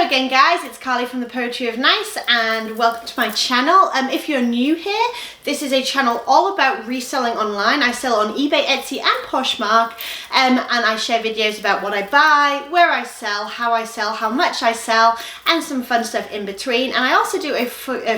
Hello again guys, it's Carly from the Poetry of Nice and welcome to my channel. If you're new here, this is a channel all about reselling online. I sell on eBay, Etsy and Poshmark and I share videos about what I buy, where I sell, how much I sell and some fun stuff in between. And I also do a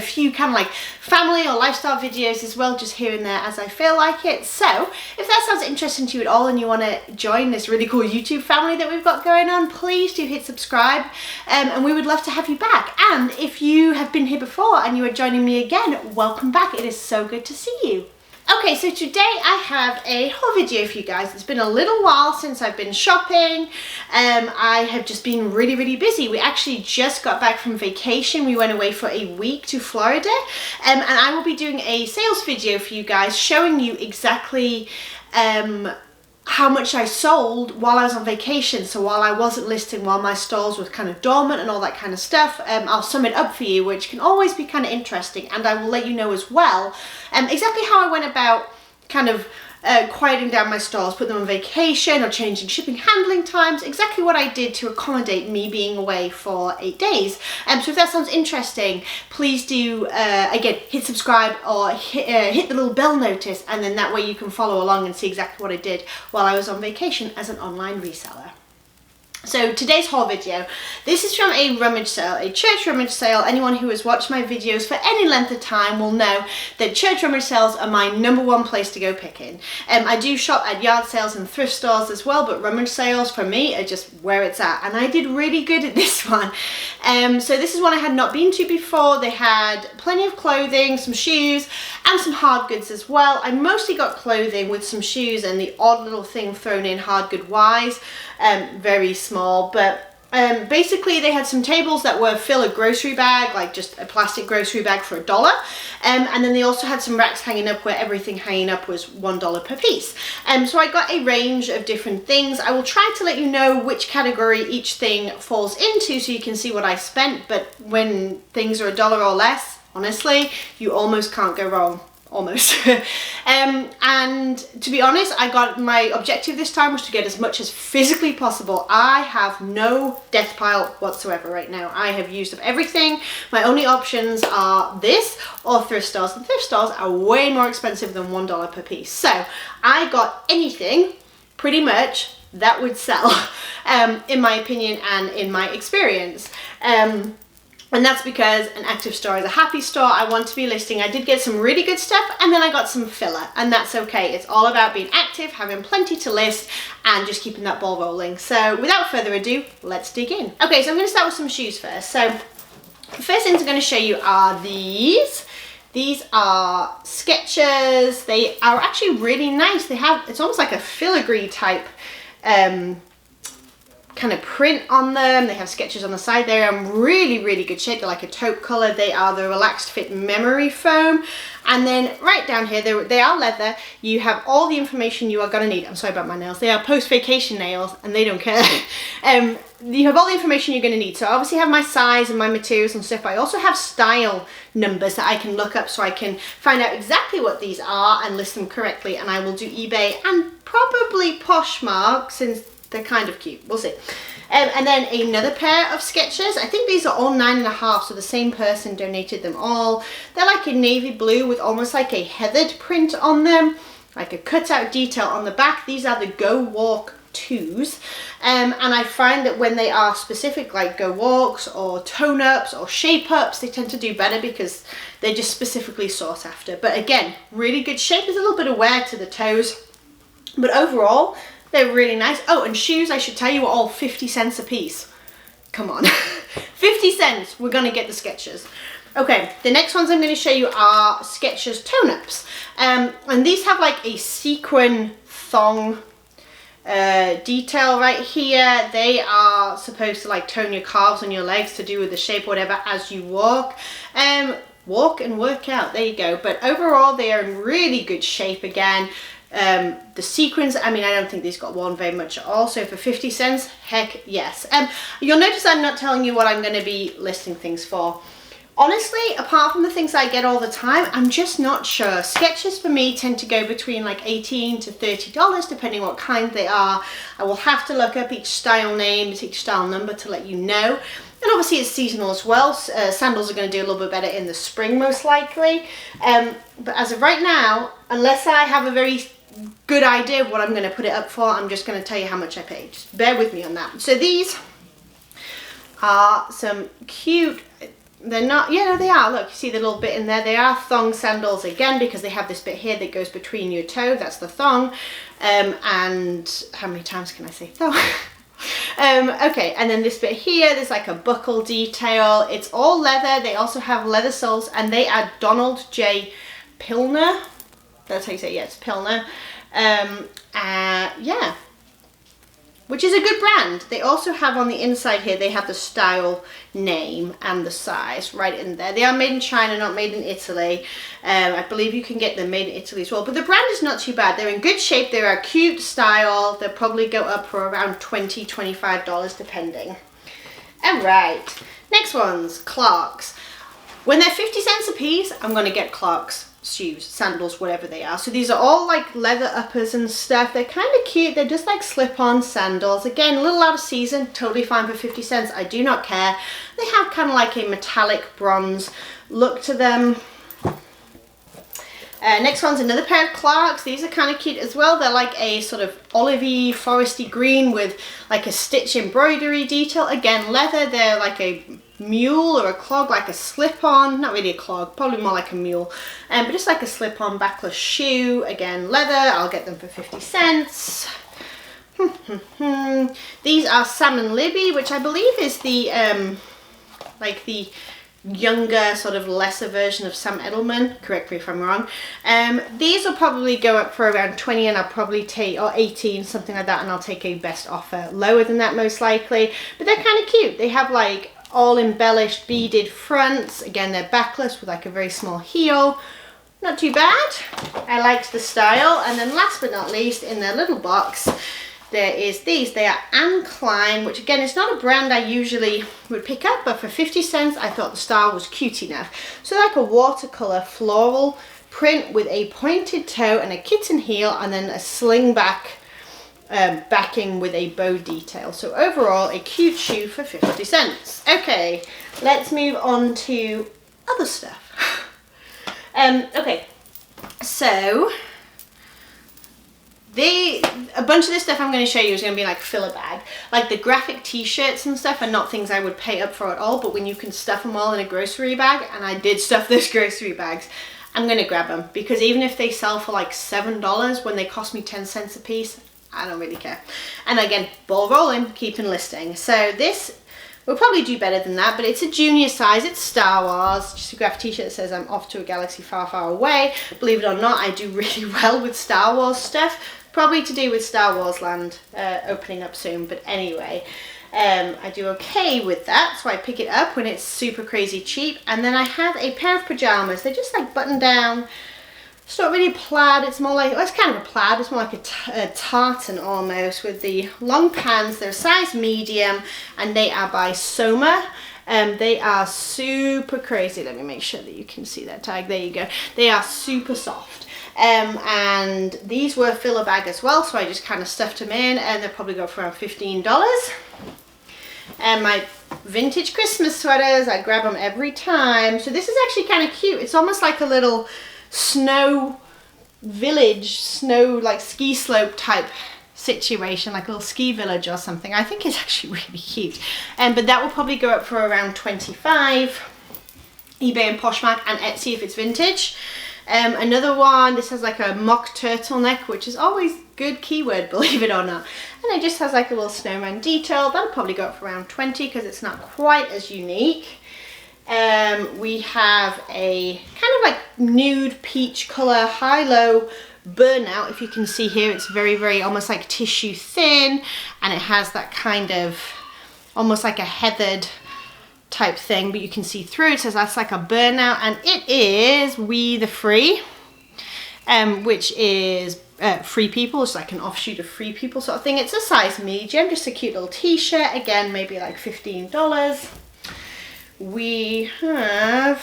few kind of like family or lifestyle videos as well, just here and there as I feel like it. So if that sounds interesting to you at all and you want to join this really cool YouTube family that we've got going on, please do hit subscribe. And we would love to have you back. And if you have been here before and you are joining me again, welcome back. It is so good to see you. Okay, so today I have a haul video for you guys. It's been a little while since I've been shopping. I have just been really busy. We actually just got back from vacation. We went away for a week to Florida. And I will be doing a sales video for you guys showing you exactly how much I sold while I was on vacation. So while I wasn't listing, while my stalls were kind of dormant and all that kind of stuff, I'll sum it up for you, which can always be kind of interesting. And I will let you know as well exactly how I went about kind of quieting down my stalls, put them on vacation or changing shipping handling times, exactly what I did to accommodate me being away for 8 days. So if that sounds interesting, please do, again, hit subscribe or hit the little bell notice, and then that way you can follow along and see exactly what I did while I was on vacation as an online reseller. So today's haul video, this is from a rummage sale, a church rummage sale. Anyone who has watched my videos for any length of time will know that church rummage sales are my #1 place to go picking. I do shop at yard sales and thrift stores as well, but rummage sales for me are just where it's at. And I did really good at this one. So this is one I had not been to before. They had plenty of clothing, some shoes and some hard goods as well. I mostly got clothing with some shoes and the odd little thing thrown in hard good wise. Very small, but basically they had some tables that were fill a grocery bag, like just a plastic grocery bag for $1, and then they also had some racks hanging up where everything hanging up was $1 per piece. So I got a range of different things. I will try to let you know which category each thing falls into so you can see what I spent, but when things are $1 or less, honestly, you almost can't go wrong. Almost. And to be honest, my objective this time was to get as much as physically possible. I have no death pile whatsoever right now. I have used up everything. My only options are this or thrift stores, and thrift stores are way more expensive than $1 per piece. So I got anything pretty much that would sell in my opinion and in my experience. And that's because an active store is a happy store. I want to be listing. I did get some really good stuff and then I got some filler, and that's okay. It's all about being active, having plenty to list and just keeping that ball rolling. So without further ado, let's dig in. Okay, so I'm going to start with some shoes first. So the first things I'm going to show you are these. These are Skechers. They are actually really nice. It's almost like a filigree type kind of print on them. They have Skechers on the side. They're in really good shape. They're like a taupe color. They are the relaxed fit memory foam, and then right down here they are leather. You have all the information you are going to need. I'm sorry about my nails. They are post-vacation nails and they don't care. You have all the information you're going to need. So I obviously have my size and my materials and stuff, but I also have style numbers that I can look up so I can find out exactly what these are and list them correctly. And I will do eBay and probably Poshmark since they're kind of cute. We'll see. And then another pair of Skechers. I think these are all 9.5, so the same person donated them all. They're like a navy blue with almost like a heathered print on them, like a cutout detail on the back. These are the Go Walk 2s. And I find that when they are specific, like Go Walks or Tone Ups or Shape Ups, they tend to do better because they're just specifically sought after. But again, really good shape. There's a little bit of wear to the toes, but overall, they're really nice. Oh, and shoes, I should tell you, are all 50 cents a piece. Come on. 50 cents. We're going to get the Skechers. Okay, the next ones I'm going to show you are Skechers tone-ups. And these have like a sequin thong detail right here. They are supposed to like tone your calves and your legs to do with the shape, whatever, as you walk. Walk and work out. There you go. But overall, they are in really good shape again. The sequins, I mean, I don't think these got worn very much at all, so for 50 cents, heck yes. You'll notice I'm not telling you what I'm going to be listing things for. Honestly, apart from the things I get all the time, I'm just not sure. Skechers for me tend to go between like $18 to $30, depending what kind they are. I will have to look up each style name, each style number to let you know. And obviously it's seasonal as well. Sandals are going to do a little bit better in the spring most likely. But as of right now, unless I have a very good idea of what I'm going to put it up for, I'm just going to tell you how much I paid. Just bear with me on that. So these are some cute, they're not, yeah, no, they are. Look, you see the little bit in there? They are thong sandals again, because they have this bit here that goes between your toe. That's the thong. And how many times can I say thong? Okay, and then this bit here, there's like a buckle detail. It's all leather. They also have leather soles, and they are Donald J. Pilner. That's how you say it. Yeah, it's Pilner. Yeah, which is a good brand. They also have on the inside here, they have the style name and the size right in there. They are made in China, not made in Italy. I believe you can get them made in Italy as well, but the brand is not too bad. They're in good shape. They are cute style. They'll probably go up for around $20, $25 depending. All right, next one's Clarks. When they're 50 cents a piece, I'm gonna get Clarks shoes, sandals, whatever they are. So these are all like leather uppers and stuff. They're kind of cute. They're just like slip-on sandals. Again, a little out of season, totally fine for 50 cents. I do not care. They have kind of like a metallic bronze look to them. Next one's another pair of Clarks. These are kind of cute as well. They're like a sort of olivey, foresty green with like a stitch embroidery detail. Again, leather. They're like a mule or a clog, like a slip-on. Not really a clog, probably more like a mule. But just like a slip-on backless shoe. Again, leather. I'll get them for 50 cents. These are Salmon Libby, which I believe is the like the younger, sort of lesser version of Sam Edelman. Correct me if I'm wrong. These will probably go up for around 20, and I'll probably take, or 18, something like that, and I'll take a best offer lower than that most likely. But they're kind of cute. They have like all embellished beaded fronts. Again, they're backless with like a very small heel. Not too bad. I liked the style. And then last but not least, in their little box, there is these. They are Anne Klein, which again is not a brand I usually would pick up, but for 50 cents I thought the style was cute enough. So like a watercolor floral print with a pointed toe and a kitten heel, and then a sling back backing with a bow detail. So overall, a cute shoe for 50 cents. Okay, let's move on to other stuff. Okay, so a bunch of this stuff I'm going to show you is going to be like filler bag. Like the graphic t-shirts and stuff are not things I would pay up for at all, but when you can stuff them all in a grocery bag, and I did stuff those grocery bags, I'm going to grab them, because even if they sell for like $7 when they cost me 10 cents a piece, I don't really care. And again, ball rolling, keep enlisting. So this will probably do better than that, but it's a junior size. It's Star Wars. Just a graphic t-shirt that says I'm off to a galaxy far, far away. Believe it or not, I do really well with Star Wars stuff. Probably to do with Star Wars Land opening up soon, but anyway, I do okay with that, so I pick it up when it's super crazy cheap. And then I have a pair of pajamas. They're just like button down. It's not really plaid, it's more like, well, it's kind of a plaid, it's more like a tartan almost, with the long pants. They're size medium, and they are by Soma. They are super crazy. Let me make sure that you can see that tag. There you go. They are super soft. And these were filler bag as well, so I just kind of stuffed them in, and they'll probably go for around $15. And my vintage Christmas sweaters, I grab them every time. So this is actually kind of cute. It's almost like a little snow village, snow like ski slope type situation, like a little ski village or something. I think it's actually really cute. But that will probably go up for around $25. eBay and Poshmark and Etsy if it's vintage. Another one, this has like a mock turtleneck, which is always good keyword, believe it or not. And it just has like a little snowman detail. That'll probably go up for around 20 because it's not quite as unique. We have a kind of like nude peach color, high-low burnout. If you can see here, it's very, very almost like tissue thin, and it has that kind of almost like a heathered type thing, but you can see through. It says that's like a burnout, and it is We the Free, which is Free People. It's like an offshoot of Free People sort of thing. It's a size medium, just a cute little t-shirt. Again, maybe like $15. We have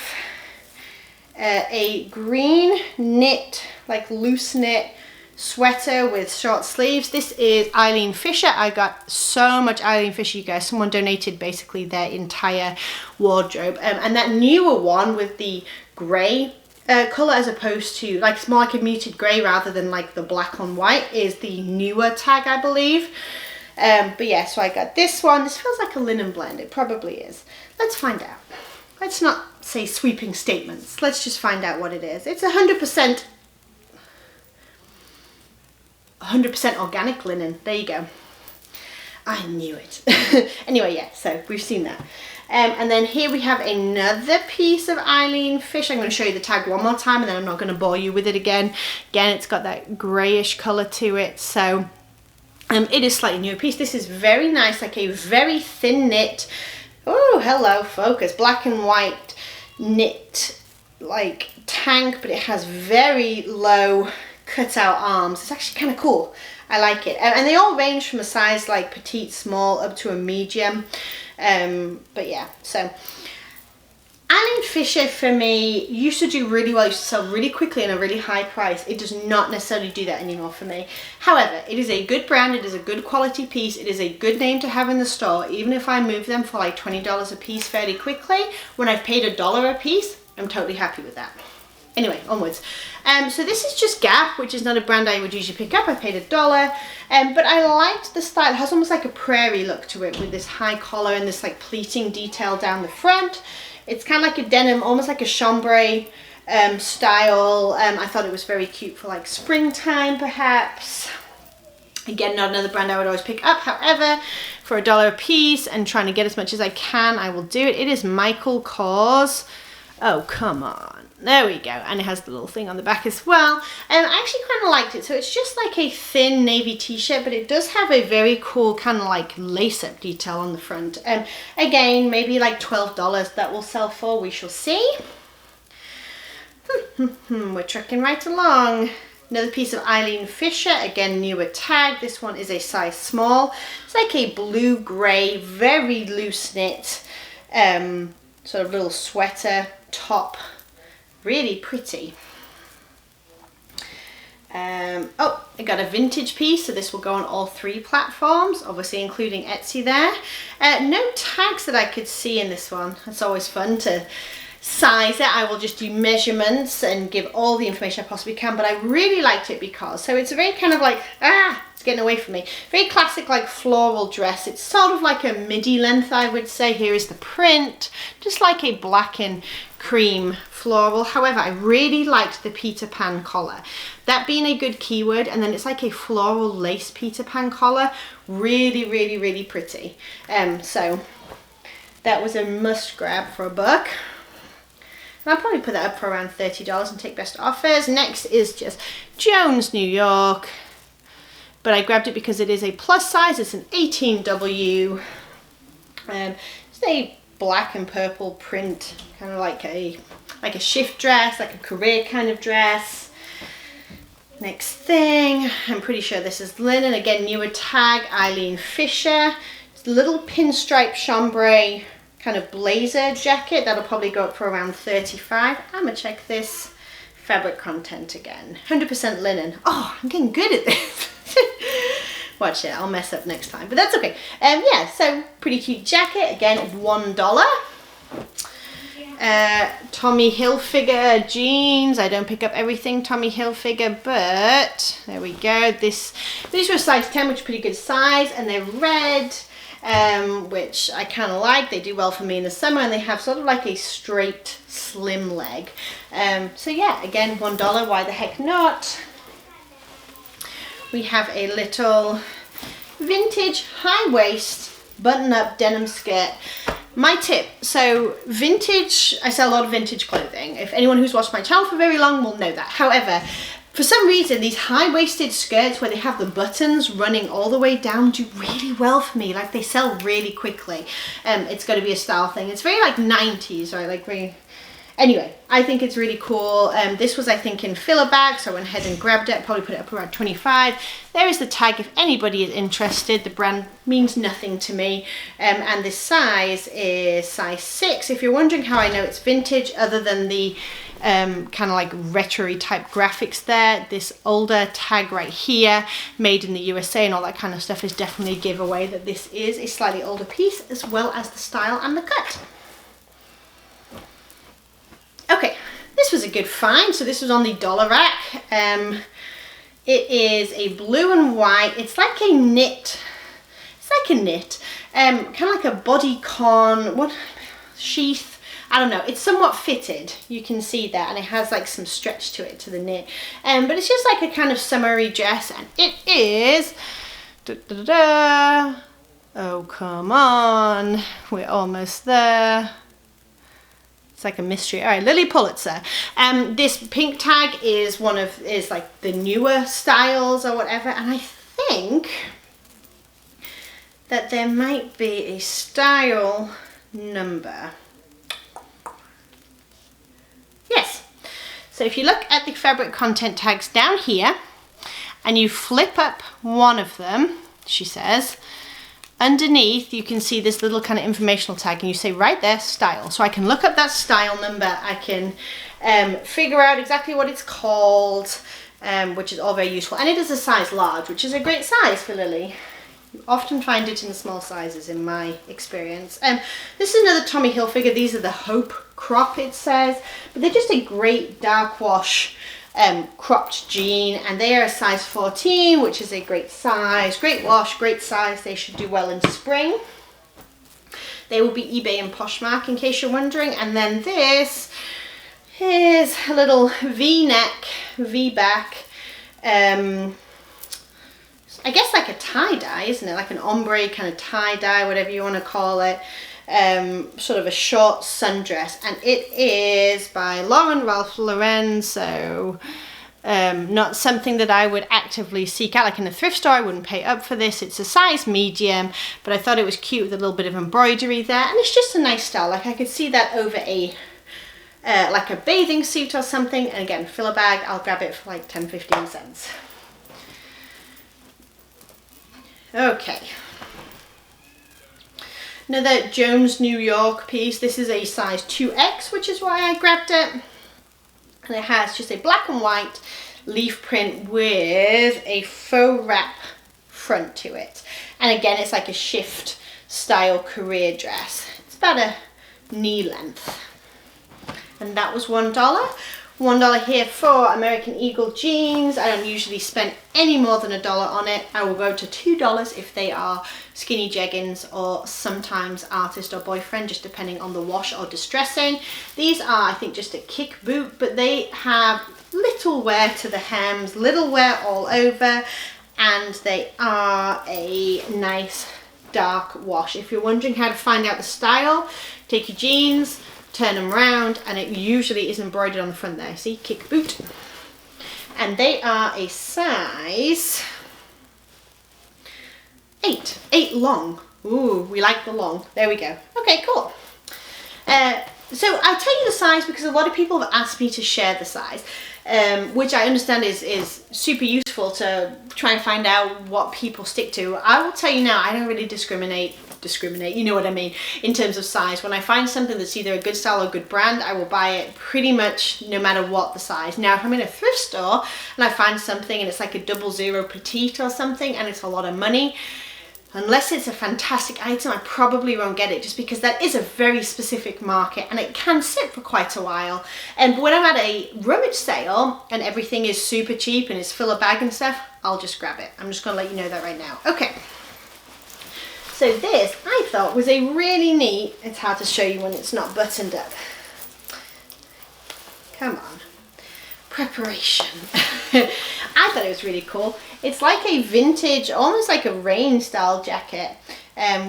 a green knit, like loose knit sweater with short sleeves. This is Eileen Fisher. I got so much Eileen Fisher, you guys. Someone donated basically their entire wardrobe. And that newer one with the grey colour, as opposed to, like, it's more like a muted grey rather than like the black on white, is the newer tag, I believe. But yeah, so I got this one. This feels like a linen blend. It probably is. Let's find out. Let's not say sweeping statements. Let's just find out what it is. It's 100% organic linen. There you go. I knew it. Anyway, yeah, so we've seen that. And then here we have another piece of Eileen Fish. I'm going to show you the tag one more time, and then I'm not going to bore you with it again. Again, it's got that greyish colour to it. So it is slightly newer piece. This is very nice, like a very thin knit. Oh, hello, focus. Black and white knit, like, tank, but it has very low cutout arms. It's actually kind of cool. I like it. And they all range from a size like petite, small, up to a medium. But yeah, so Eileen Fisher for me used to do really well. It used to sell really quickly and a really high price. It does not necessarily do that anymore for me. However, it is a good brand. It is a good quality piece. It is a good name to have in the store. Even if I move them for like $20 a piece fairly quickly, when I've paid $1 a piece, I'm totally happy with that. Anyway, onwards. So this is just Gap, which is not a brand I would usually pick up. I paid $1. But I liked the style. It has almost like a prairie look to it with this high collar and this like pleating detail down the front. It's kind of like a denim, almost like a chambray style. I thought it was very cute for like springtime perhaps. Again, not another brand I would always pick up. However, for $1 a piece and trying to get as much as I can, I will do it. It is Michael Kors. Oh, come on. There we go. And it has the little thing on the back as well. And I actually kind of liked it. So it's just like a thin navy t-shirt, but it does have a very cool kind of like lace-up detail on the front. Again, maybe like $12 that will sell for. We shall see. We're trucking right along. Another piece of Eileen Fisher. Again, newer tag. This one is a size small. It's like a blue-grey, very loose knit, sort of little sweater top. Really pretty. Oh, I got a vintage piece, so this will go on all 3 platforms, obviously including Etsy there. No tags that I could see in this one. It's always fun to size it. I will just do measurements and give all the information I possibly can, but I really liked it because, so it's a very kind of like, it's getting away from me. Very classic like floral dress. It's sort of like a midi length, I would say. Here is the print, just like a black and cream floral. However, I really liked the Peter Pan collar. That being a good keyword, and then it's like a floral lace Peter Pan collar. Really, really, really pretty. So that was a must grab for a buck. And I'll probably put that up for around $30 and take best offers. Next is just Jones, New York. But I grabbed it because it is a plus size. It's an 18W. It's a black and purple print, kind of like a shift dress, like a career kind of dress. Next thing, I'm pretty sure this is linen. Again, newer tag, Eileen Fisher. It's a little pinstripe chambray kind of blazer jacket. That'll probably go up for around $35. I'm gonna check this fabric content again. 100% linen. Oh, I'm getting good at this. Watch it, I'll mess up next time, but that's okay. Yeah, so pretty cute jacket. Again, $1. Tommy Hilfiger jeans. I don't pick up everything Tommy Hilfiger, but there we go. These were a size 10, which is a pretty good size, and they're red, which I kind of like. They do well for me in the summer, and they have sort of like a straight, slim leg. So yeah, again, $1. Why the heck not? We have a little vintage high waist button-up denim skirt. My tip, so vintage, I sell a lot of vintage clothing. If anyone who's watched my channel for very long will know that. However, for some reason, these high-waisted skirts where they have the buttons running all the way down do really well for me. Like, they sell really quickly. It's got to be a style thing. It's very like 90s, right? Like very... Anyway, I think it's really cool. This was, I think, in filler bag, so I went ahead and grabbed it. Probably put it up around $25. There is the tag if anybody is interested. The brand means nothing to me. And this size is size 6. If you're wondering how I know it's vintage, other than the kind of like retro-y type graphics there. This older tag right here, made in the USA and all that kind of stuff, is definitely a giveaway that this is a slightly older piece, as well as the style and the cut. Okay, this was a good find. So this was on the dollar rack. It is a blue and white. It's like a knit. It's like a knit. Kind of like a bodycon. What sheath? I don't know. It's somewhat fitted. You can see that, and it has like some stretch to it, to the knit. But it's just like a kind of summery dress, and it is. Oh, come on. We're almost there. Like a mystery. All right, Lily Pulitzer. This pink tag is like the newer styles or whatever, and I think that there might be a style number. Yes. So if you look at the fabric content tags down here and you flip up one of them, she says, underneath you can see this little kind of informational tag, and you say right there, style. So I can look up that style number, I can figure out exactly what it's called, which is all very useful. And it is a size large, which is a great size for Lily. You often find it in the small sizes in my experience. This is another Tommy Hilfiger. These are the Hope crop, it says, but they're just a great dark wash cropped jean, and they are a size 14, which is a great size, great wash, great size. They should do well into spring. They will be eBay and Poshmark, in case you're wondering. And then this is a little v-neck, v-back, I guess like a tie-dye, isn't it? Like an ombre kind of tie-dye, whatever you want to call it. Sort of a short sundress, and it is by Ralph Lauren, so not something that I would actively seek out. Like in a thrift store, I wouldn't pay up for this. It's a size medium, but I thought it was cute with a little bit of embroidery there, and it's just a nice style. Like I could see that over a like a bathing suit or something, and again, fill a bag, I'll grab it for like 10-15 cents. Okay. Another Jones New York piece. This is a size 2X, which is why I grabbed it. And it has just a black and white leaf print with a faux wrap front to it. And again, it's like a shift style career dress. It's about a knee length. And that was $1. $1 here for American Eagle jeans. I don't usually spend any more than $1 on it. I will go to $2 if they are skinny jeggings, or sometimes artist or boyfriend, just depending on the wash or distressing. These are, I think, just a kick boot, but they have little wear to the hems, little wear all over, and they are a nice dark wash. If you're wondering how to find out the style, take your jeans, turn them around, and it usually is embroidered on the front there. See, kick boot. And they are a size 8 long. Ooh, we like the long. There we go. Okay, cool. So I'll tell you the size because a lot of people have asked me to share the size, which I understand is super useful to try and find out what people stick to. I will tell you now, I don't really discriminate, you know what I mean, in terms of size. When I find something that's either a good style or a good brand, I will buy it pretty much no matter what the size. Now, if I'm in a thrift store and I find something and it's like a 00 petite or something and it's a lot of money, unless it's a fantastic item, I probably won't get it, just because that is a very specific market and it can sit for quite a while. And when I'm at a rummage sale and everything is super cheap and it's full of bag and stuff, I'll just grab it. I'm just gonna let you know that right now. Okay. So this, I thought, was a really neat, it's hard to show you when it's not buttoned up. Come on. Preparation. I thought it was really cool. It's like a vintage, almost like a rain style jacket,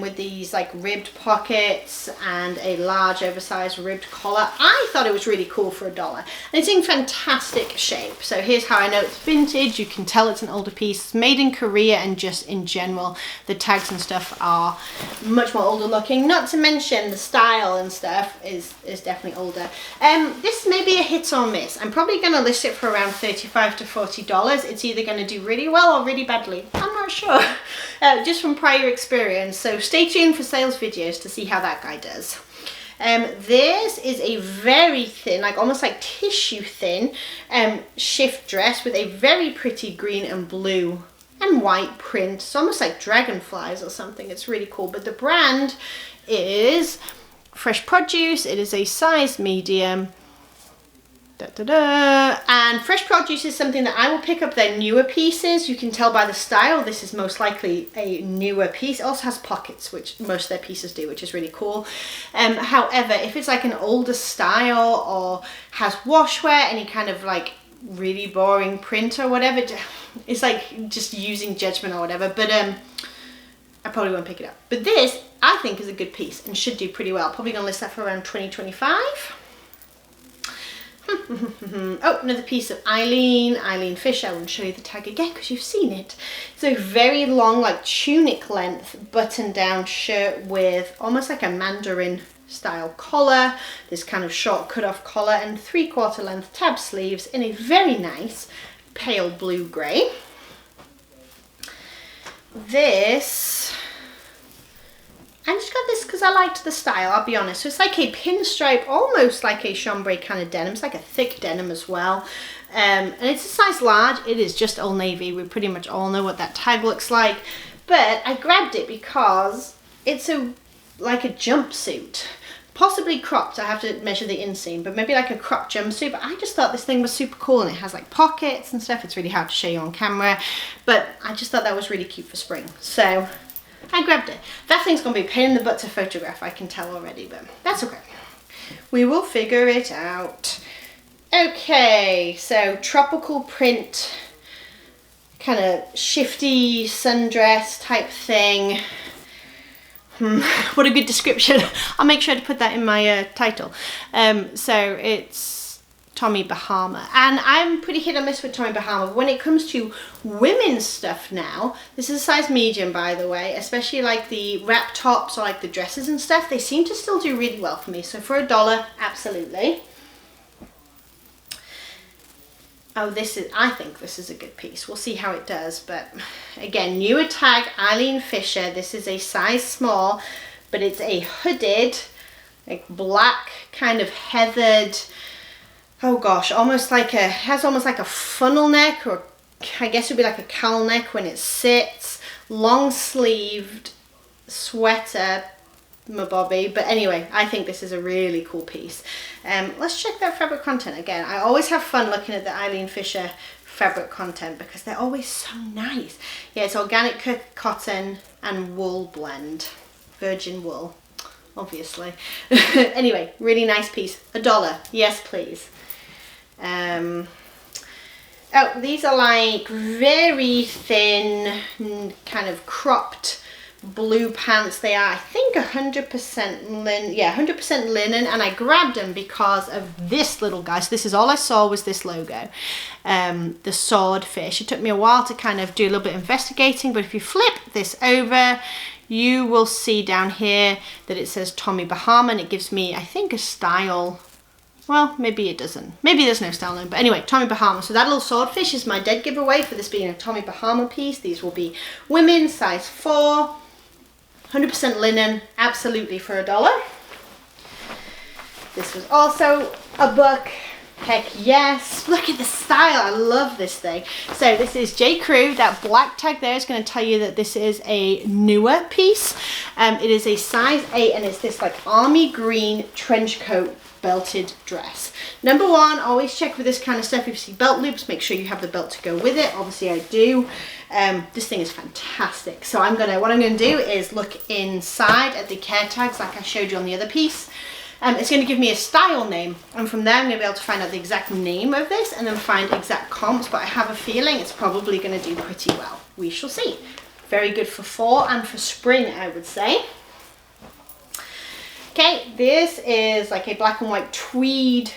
with these like ribbed pockets and a large oversized ribbed collar. I thought it was really cool for $1, and it's in fantastic shape. So here's how I know it's vintage. You can tell it's an older piece. It's made in Korea, and just in general the tags and stuff are much more older looking, not to mention the style and stuff is definitely older. This may be a hit or miss. I'm probably going to list it for around $35 to $40. It's either going to do really well or really badly. I'm not sure, just from prior experience. So stay tuned for sales videos to see how that guy does. This is a very thin, like almost like tissue thin shift dress with a very pretty green and blue and white print. It's almost like dragonflies or something. It's really cool. But the brand is Fresh Produce. It is a size medium. And Fresh Produce is something that I will pick up their newer pieces. You can tell by the style this is most likely a newer piece. It also has pockets, which most of their pieces do, which is really cool. However, if it's like an older style or has washwear, any kind of like really boring print or whatever, it's like just using judgment or whatever, but I probably won't pick it up. But this I think is a good piece and should do pretty well. Probably gonna list that for around 20-25. Oh, another piece of Eileen Fisher. I won't show you the tag again because you've seen it. It's a very long, like tunic length button down shirt with almost like a mandarin style collar, this kind of short cut off collar, and 3/4 length tab sleeves in a very nice pale blue grey. This, I just got this because I liked the style, I'll be honest. So it's like a pinstripe, almost like a chambray kind of denim. It's like a thick denim as well. And it's a size large. It is just Old Navy. We pretty much all know what that tag looks like. But I grabbed it because it's like a jumpsuit. Possibly cropped. I have to measure the inseam, but maybe like a cropped jumpsuit. But I just thought this thing was super cool, and it has like pockets and stuff. It's really hard to show you on camera, but I just thought that was really cute for spring. So I grabbed it. That thing's gonna be a pain in the butt to photograph, I can tell already, but that's okay. We will figure it out. Okay, so tropical print, kind of shifty sundress type thing. What a good description. I'll make sure to put that in my title. So it's Tommy Bahama, and I'm pretty hit or miss with Tommy Bahama. When it comes to women's stuff now, this is a size medium, by the way, especially like the wrap tops or like the dresses and stuff, they seem to still do really well for me. So for $1, absolutely. Oh, I think this is a good piece. We'll see how it does, but again, newer tag, Eileen Fisher. This is a size small, but it's a hooded, like black, kind of heathered, oh gosh, almost like has almost like a funnel neck, or I guess it would be like a cowl neck when it sits, long sleeved sweater, my bobby. But anyway, I think this is a really cool piece. Let's check their fabric content again. I always have fun looking at the Eileen Fisher fabric content because they're always so nice. Yeah, it's organic cotton and wool blend, virgin wool, obviously. Anyway, really nice piece. $1, yes please. Oh, these are like very thin, kind of cropped blue pants. They are, I think, 100% linen. Yeah, 100% linen, and I grabbed them because of this little guy. So this is all I saw was this logo, the swordfish. It took me a while to kind of do a little bit of investigating, but if you flip this over, you will see down here that it says Tommy Bahama, and it gives me, I think, a style. Well, maybe it doesn't. Maybe there's no style name, but anyway, Tommy Bahama. So that little swordfish is my dead giveaway for this being a Tommy Bahama piece. These will be women, size 4. 100% linen, absolutely for $1. This was also a $1. Heck yes. Look at the style. I love this thing. So this is J. Crew. That black tag there is going to tell you that this is a newer piece. It is a size 8, and it's this like army green trench coat belted dress. Number one, always check with this kind of stuff. If you see belt loops, make sure you have the belt to go with it. Obviously I do. This thing is fantastic. So what I'm gonna do is look inside at the care tags like I showed you on the other piece. It's going to give me a style name, and from there I'm going to be able to find out the exact name of this and then find exact comps, but I have a feeling it's probably going to do pretty well. We shall see. Very good for fall and for spring, I would say. Okay, this is like a black and white tweed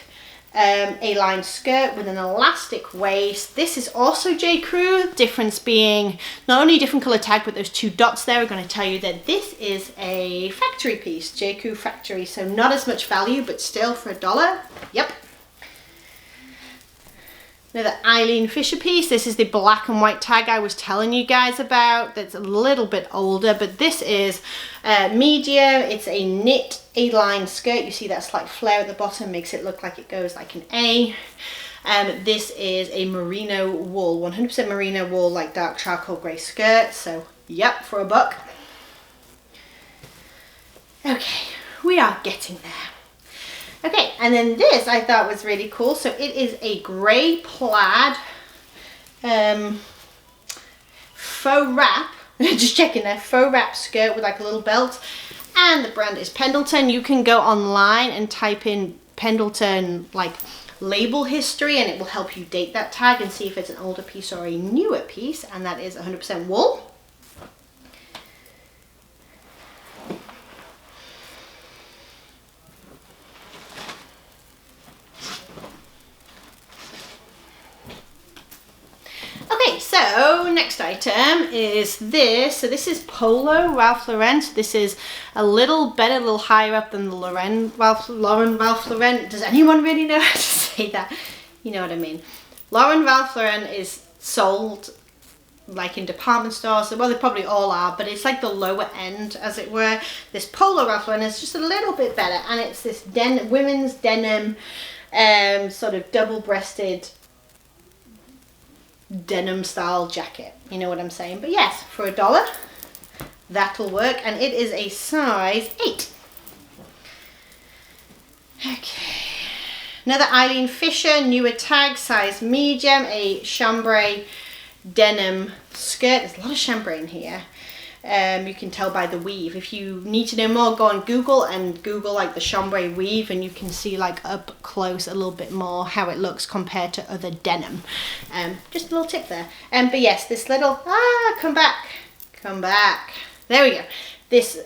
A-line skirt with an elastic waist. This is also J. Crew, difference being not only different color tag, but those 2 dots there are going to tell you that this is a factory piece, J. Crew factory, so not as much value, but still for $1. Yep. Another Eileen Fisher piece. This is the black and white tag I was telling you guys about. That's a little bit older, but this is medium. It's a knit A-line skirt. You see that slight flare at the bottom makes it look like it goes like an A. This is a merino wool, 100% merino wool, like dark charcoal grey skirt. So, yep, for $1. Okay, we are getting there. Okay, and then this I thought was really cool. So it is a grey plaid faux wrap, just checking there, faux wrap skirt with like a little belt. And the brand is Pendleton. You can go online and type in Pendleton like label history and it will help you date that tag and see if it's an older piece or a newer piece, and that is 100% wool. Okay, so next item is this. So this is Polo Ralph Lauren. So this is a little better, a little higher up than the Lauren Ralph Lauren. Does anyone really know how to say that? You know what I mean. Lauren Ralph Lauren is sold like in department stores. Well, they probably all are, but it's like the lower end, as it were. This Polo Ralph Lauren is just a little bit better, and it's this women's denim, sort of double-breasted denim style jacket, you know what I'm saying. But yes, for $1 that'll work, and it is a size 8. Okay, another Eileen Fisher, newer tag, size medium, a chambray denim skirt. There's a lot of chambray in here. You can tell by the weave. If you need to know more, go on Google and Google like the chambray weave, and you can see like up close a little bit more how it looks compared to other denim. Just a little tip there. But yes, this little come back. There we go. This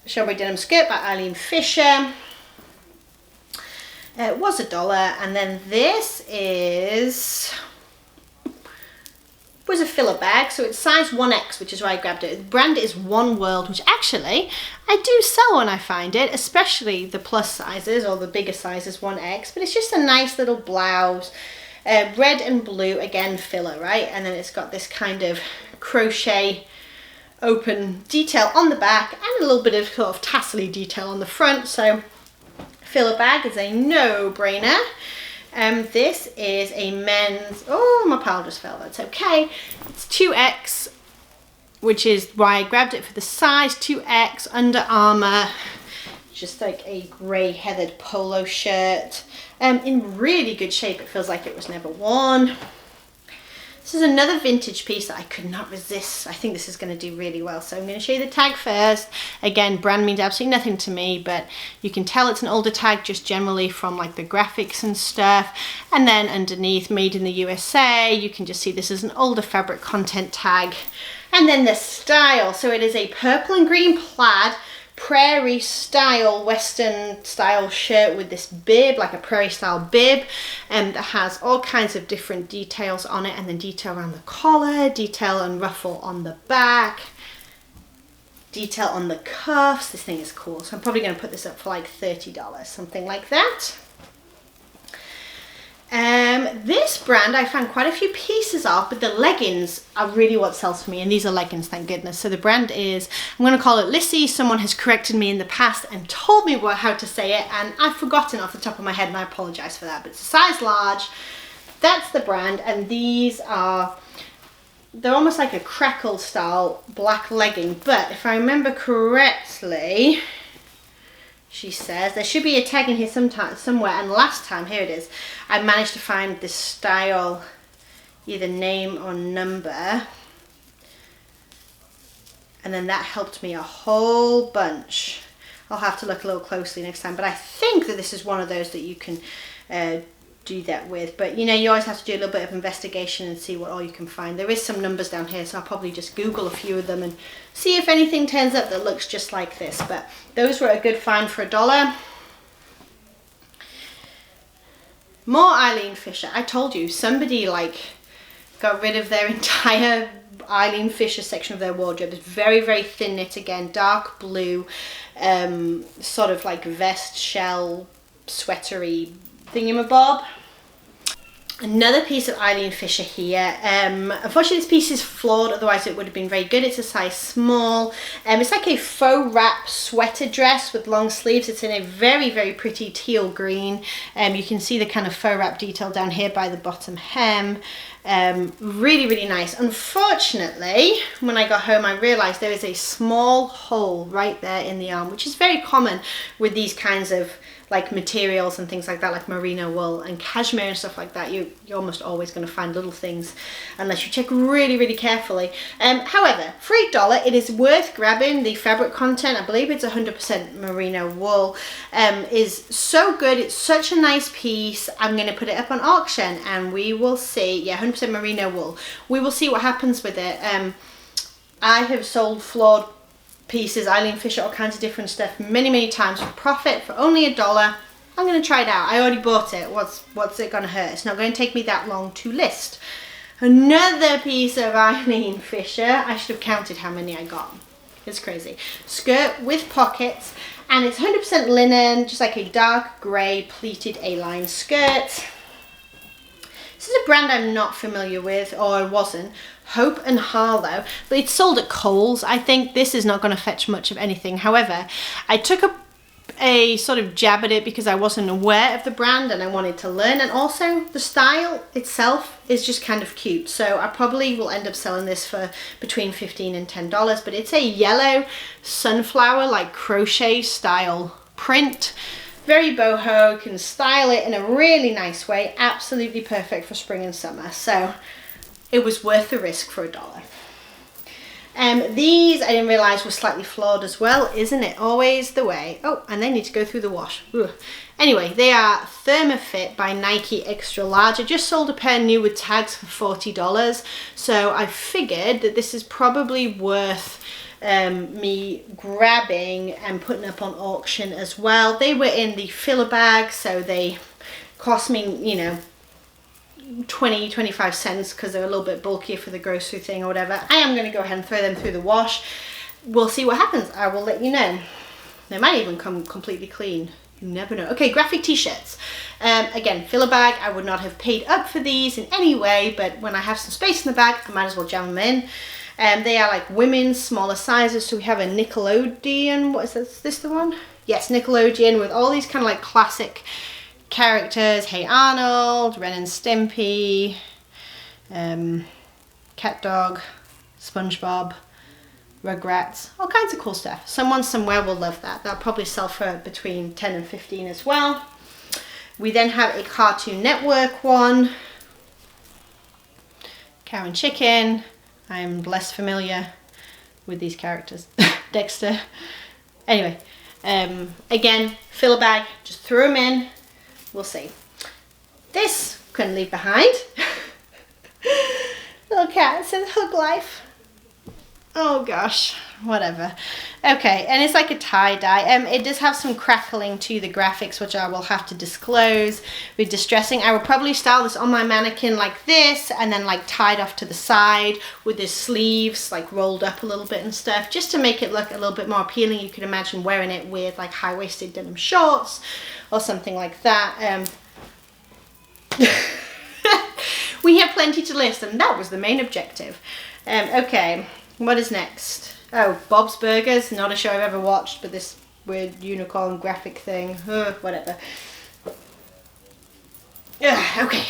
chambray denim skirt by Eileen Fisher. It was $1, and then this was a filler bag, so it's size 1X, which is why I grabbed it. The brand is One World, which actually I do sell when I find it, especially the plus sizes or the bigger sizes, 1X, but it's just a nice little blouse, red and blue, again filler, right? And then it's got this kind of crochet open detail on the back and a little bit of sort of tassel-y detail on the front, so filler bag is a no-brainer. This is a men's, oh, my pile just fell, that's okay. It's 2X, which is why I grabbed it for the size, 2X, Under Armour, just like a grey heathered polo shirt, in really good shape. It feels like it was never worn. This is another vintage piece that I could not resist. I think this is going to do really well. So I'm going to show you the tag first. Again, brand means absolutely nothing to me, but you can tell it's an older tag just generally from like the graphics and stuff. And then underneath, made in the USA, you can just see this is an older fabric content tag. And then the style. So it is a purple and green plaid prairie style, western style shirt with this bib, like a prairie style bib, that has all kinds of different details on it, and then detail around the collar, detail and ruffle on the back, detail on the cuffs. This thing is cool, so I'm probably going to put this up for like $30, something like that. This brand I found quite a few pieces of, but the leggings are really what sells for me, and these are leggings, thank goodness. So the brand is, I'm going to call it Lissy. Someone has corrected me in the past and told me how to say it, and I've forgotten off the top of my head, and I apologize for that, but it's a size large. That's the brand, and these are, they're almost like a crackle style black legging, but if I remember correctly, she says there should be a tag in here somewhere, and last time, here it is, I managed to find this style, either name or number, and then that helped me a whole bunch. I'll have to look a little closely next time, but I think that this is one of those that you can do that with, but you know, you always have to do a little bit of investigation and see what all you can find. There is some numbers down here, so I'll probably just Google a few of them and see if anything turns up that looks just like this, but those were a good find for $1. More Eileen Fisher. I told you, somebody like got rid of their entire Eileen Fisher section of their wardrobe. It's very, very thin knit again, dark blue, sort of like vest shell sweatery thingamabob. Another piece of Eileen Fisher here. Unfortunately this piece is flawed, otherwise it would have been very good. It's a size small. It's like a faux wrap sweater dress with long sleeves. It's in a very, very pretty teal green. You can see the kind of faux wrap detail down here by the bottom hem. Really, really nice. Unfortunately, when I got home, I realized there is a small hole right there in the arm, which is very common with these kinds of like materials and things like that, like merino wool and cashmere and stuff like that. You're almost always going to find little things unless you check really, really carefully. However, for $8, it is worth grabbing. The fabric content, I believe it's 100% merino wool, is so good. It's such a nice piece. I'm going to put it up on auction and we will see. Yeah, 100% merino wool. We will see what happens with it. I have sold flawed pieces, Eileen Fisher, all kinds of different stuff many times for profit for only $1. I'm going to try it out. I already bought it. What's it going to hurt? It's not going to take me that long to list. Another piece of Eileen Fisher. I should have counted how many I got. It's crazy. Skirt with pockets, and it's 100% linen, just like a dark grey pleated A-line skirt. This is a brand I'm not familiar with, or I wasn't. Hope and Harlow, but it's sold at Kohl's. I think this is not going to fetch much of anything. However, I took a sort of jab at it because I wasn't aware of the brand and I wanted to learn, and also the style itself is just kind of cute. So I probably will end up selling this for between $15 and $10, but it's a yellow sunflower like crochet style print. Very boho, you can style it in a really nice way, absolutely perfect for spring and summer. So it was worth the risk for $1. These I didn't realise were slightly flawed as well. Isn't it always the way? Oh, and they need to go through the wash. Ugh. Anyway, they are Thermofit by Nike Extra Large. I just sold a pair new with tags for $40. So I figured that this is probably worth me grabbing and putting up on auction as well. They were in the filler bag, so they cost me, you know, 20-25 cents because they're a little bit bulkier for the grocery thing or whatever. I am going to go ahead and throw them through the wash. We'll see what happens. I will let you know. They might even come completely clean. You never know. Okay, graphic t-shirts. Again, filler bag. I would not have paid up for these in any way, but when I have some space in the bag, I might as well jam them in. They are like women's smaller sizes. So we have a Nickelodeon. What is this the one? Yes, Nickelodeon with all these kind of like classic characters. Hey Arnold, Ren and Stimpy, Cat Dog, SpongeBob, Rugrats, all kinds of cool stuff. Someone somewhere will love that. That'll probably sell for between 10 and 15 as well. We then have a Cartoon Network one. Cow and Chicken. I'm less familiar with these characters. Dexter. Anyway, again, filler bag, just throw them in. We'll see. This couldn't leave behind. Little cat says hug life. Oh gosh, whatever. Okay, and it's like a tie-dye. It does have some crackling to the graphics, which I will have to disclose with distressing. I will probably style this on my mannequin like this, and then like tied off to the side with the sleeves like rolled up a little bit and stuff, just to make it look a little bit more appealing. You could imagine wearing it with like high-waisted denim shorts or something like that. We have plenty to list, and that was the main objective. Okay, what is next? Oh, Bob's Burgers, not a show I've ever watched, but this weird unicorn graphic thing, whatever. Okay.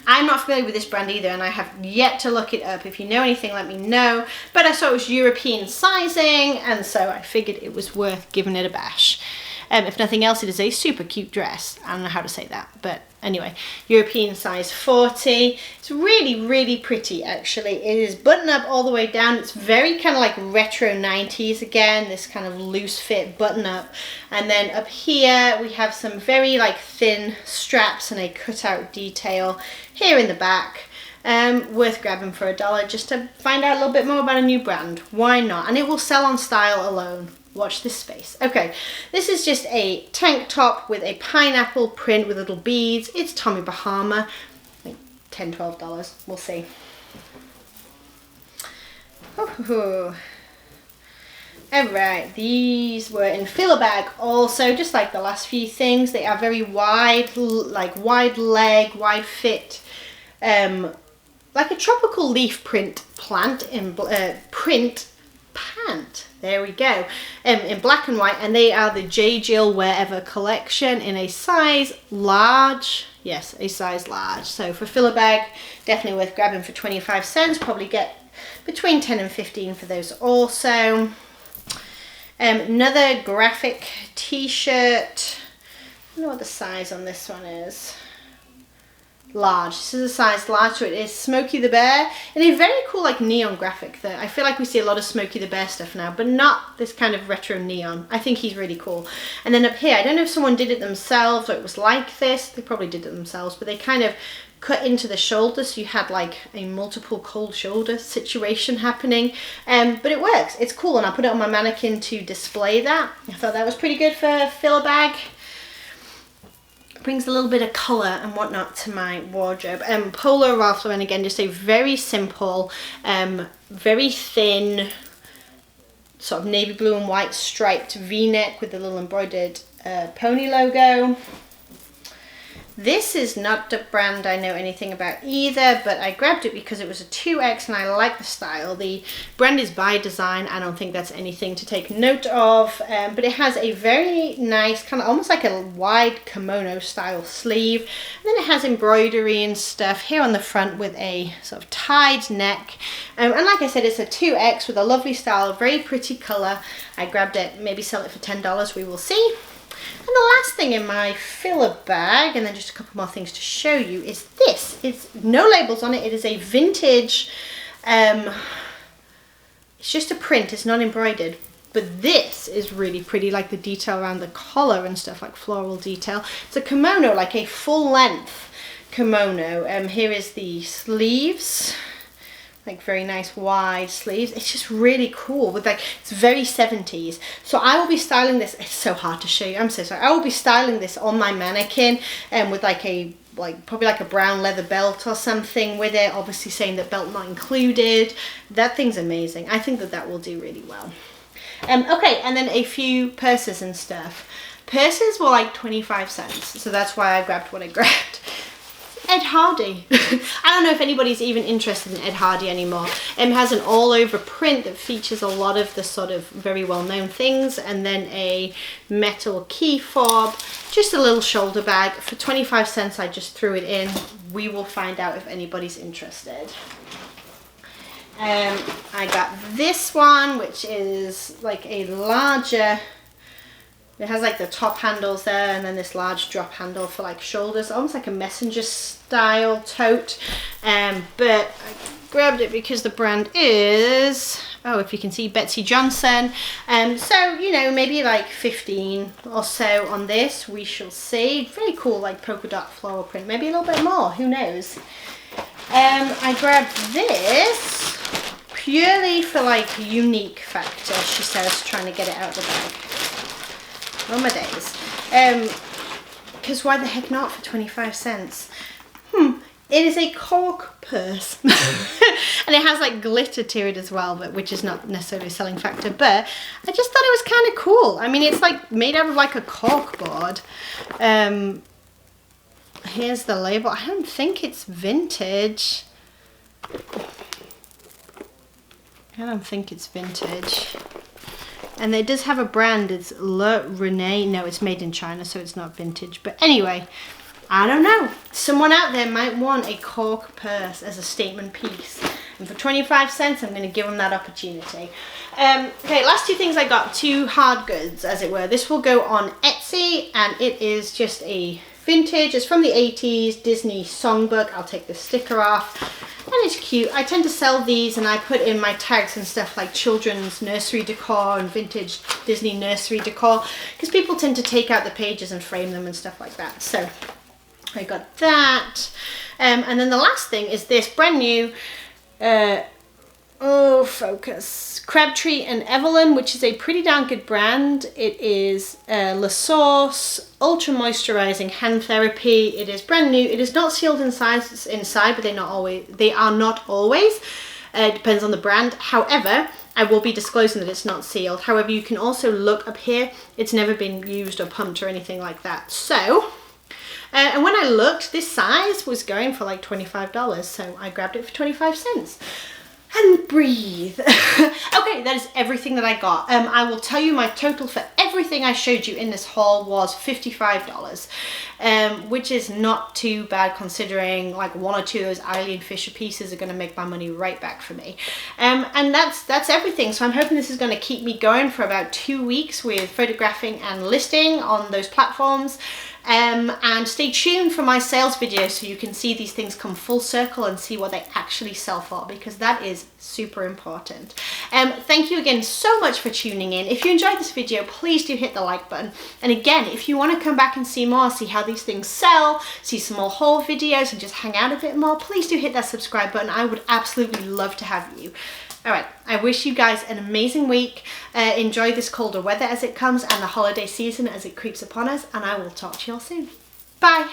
I'm not familiar with this brand either, and I have yet to look it up. If you know anything, let me know. But I saw it was European sizing, and so I figured it was worth giving it a bash. If nothing else, it is a super cute dress. I don't know how to say that, but anyway, European size 40. It's really, really pretty, actually. It is button up all the way down. It's very kind of like retro 90s again, this kind of loose fit button up. And then up here, we have some very like thin straps and a cutout detail here in the back. Worth grabbing for $1 just to find out a little bit more about a new brand. Why not? And it will sell on style alone. Watch this space. Okay, this is just a tank top with a pineapple print with little beads. It's Tommy Bahama, like $10, $12. We'll see. Ooh. Alright, these were in filler bag also, just like the last few things. They are very wide, like wide leg, wide fit, like a tropical leaf print plant in print pant. There we go. In black and white, and they are the J. Jill Wherever collection in a size large. Yes, a size large. So for filler bag, definitely worth grabbing for 25 cents. Probably get between 10 and 15 for those also. Another graphic t-shirt. I don't know what the size on this one is. Large. This is a size large, so it is Smokey the Bear in a very cool like neon graphic that I feel like we see a lot of Smokey the Bear stuff now, but not this kind of retro neon. I think he's really cool. And then up here, I don't know if someone did it themselves or it was like this. They probably did it themselves, but they kind of cut into the shoulder, so you had like a multiple cold shoulder situation happening, but it works. It's cool, and I put it on my mannequin to display that. I thought that was pretty good for a filler bag. Brings a little bit of colour and whatnot to my wardrobe. Polo Ralph Lauren, again, just a very simple, very thin, sort of navy blue and white striped v-neck with a little embroidered pony logo. This is not the brand I know anything about either, but I grabbed it because it was a 2X and I like the style. The brand is by design. I don't think that's anything to take note of, but it has a very nice, kind of almost like a wide kimono style sleeve. And then it has embroidery and stuff here on the front with a sort of tied neck. And like I said, it's a 2X with a lovely style, very pretty color. I grabbed it, maybe sell it for $10, we will see. And the last thing in my filler bag, and then just a couple more things to show you, is this. It's no labels on it. It is a vintage, it's just a print. It's not embroidered. But this is really pretty, like the detail around the collar and stuff, like floral detail. It's a kimono, like a full length kimono. Here is the sleeves. Like very nice wide sleeves. It's just really cool with like, it's very 70s. So I will be styling this. It's so hard to show you, I'm so sorry. I will be styling this on my mannequin with like a, probably like a brown leather belt or something with it, obviously saying that belt not included. That thing's amazing. I think that that will do really well. Okay, and then a few purses and stuff. Purses were like 25 cents, so that's why I grabbed what I grabbed. Ed Hardy. I don't know if anybody's even interested in Ed Hardy anymore. It has an all over print that features a lot of the sort of very well known things, and then a metal key fob, just a little shoulder bag. For 25 cents I just threw it in. We will find out if anybody's interested. I got this one, which is like a larger, it has like the top handles there and then this large drop handle for like shoulders, almost like a messenger style tote. But I grabbed it because the brand is, oh, if you can see, Betsy Johnson. So, you know, maybe like 15 or so on this, we shall see. Very cool, like polka dot floral print, maybe a little bit more, who knows. I grabbed this purely for like unique factor, she says, trying to get it out of the bag. Oh my days. Because why the heck not for 25 cents? It is a cork purse. And it has like glitter to it as well, but which is not necessarily a selling factor, but I just thought it was kind of cool. I mean, it's like made out of like a cork board. Here's the label. I don't think it's vintage. I don't think it's vintage. And it does have a brand, it's Le Rene. No, it's made in China, so it's not vintage. But anyway, I don't know. Someone out there might want a cork purse as a statement piece. And for 25 cents, I'm going to give them that opportunity. Okay, last two things I got, two hard goods, as it were. This will go on Etsy, and it is just a vintage. It's from the 80s Disney songbook. I'll take the sticker off. And it's cute. I tend to sell these and I put in my tags and stuff like children's nursery decor and vintage Disney nursery decor, because people tend to take out the pages and frame them and stuff like that. So I got that. And then the last thing is this brand new, oh focus, Crabtree and Evelyn, which is a pretty darn good brand. It is La Source Ultra Moisturizing Hand Therapy. It is brand new. It is not sealed inside, but they are not always. It depends on the brand. However, I will be disclosing that it's not sealed. However, you can also look up here. It's never been used or pumped or anything like that. So, and when I looked, this size was going for like $25. So I grabbed it for 25 cents. And breathe. Okay, that is everything that I got. I will tell you my total for everything I showed you in this haul was $55, which is not too bad considering like one or two of those Eileen Fisher pieces are going to make my money right back for me. And that's everything. So I'm hoping this is going to keep me going for about 2 weeks with photographing and listing on those platforms. And stay tuned for my sales video so you can see these things come full circle and see what they actually sell for, because that is super important. Thank you again so much for tuning in. If you enjoyed this video, please do hit the like button. And again, if you want to come back and see more, see how these things sell, see some more haul videos and just hang out a bit more, please do hit that subscribe button. I would absolutely love to have you. All right, I wish you guys an amazing week. Enjoy this colder weather as it comes and the holiday season as it creeps upon us, and I will talk to you all soon. Bye.